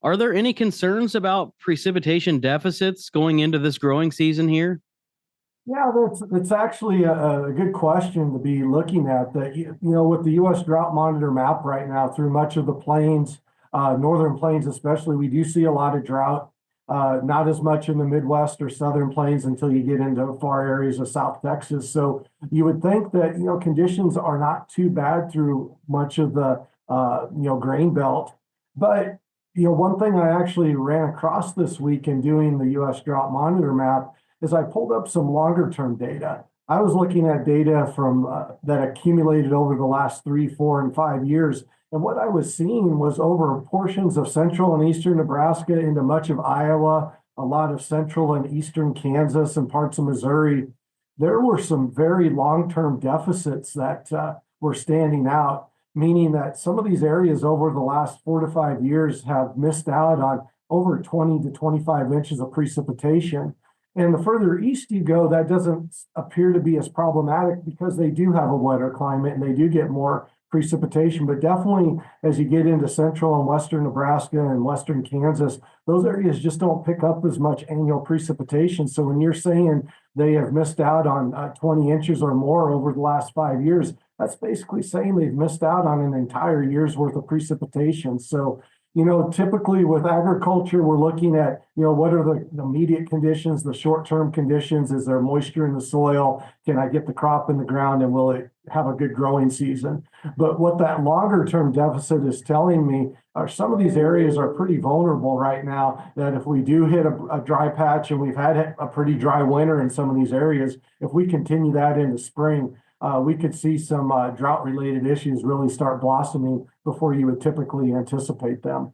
Are there any concerns about precipitation deficits going into this growing season here? Yeah, that's actually a good question to be looking at. That with the U.S. Drought Monitor map right now through much of the plains, northern plains especially, we do see a lot of drought. Not as much in the Midwest or southern plains until you get into far areas of South Texas. So you would think that conditions are not too bad through much of the grain belt, but one thing I actually ran across this week in doing the U.S. Drought Monitor map is I pulled up some longer term data. I was looking at data from that accumulated over the last 3, 4, and 5 years. And what I was seeing was over portions of central and eastern Nebraska into much of Iowa, a lot of central and eastern Kansas and parts of Missouri. There were some very long-term deficits that were standing out, meaning that some of these areas over the last 4 to 5 years have missed out on over 20 to 25 inches of precipitation. And the further east you go, that doesn't appear to be as problematic because they do have a wetter climate and they do get more precipitation. But definitely as you get into central and western Nebraska and western Kansas, those areas just don't pick up as much annual precipitation. So when you're saying they have missed out on 20 inches or more over the last 5 years, that's basically saying they've missed out on an entire year's worth of precipitation. So typically with agriculture, we're looking at, what are the immediate conditions, the short-term conditions? Is there moisture in the soil? Can I get the crop in the ground and will it have a good growing season? But what that longer-term deficit is telling me are some of these areas are pretty vulnerable right now, that if we do hit a dry patch, and we've had a pretty dry winter in some of these areas, if we continue that into spring, we could see some drought-related issues really start blossoming before you would typically anticipate them.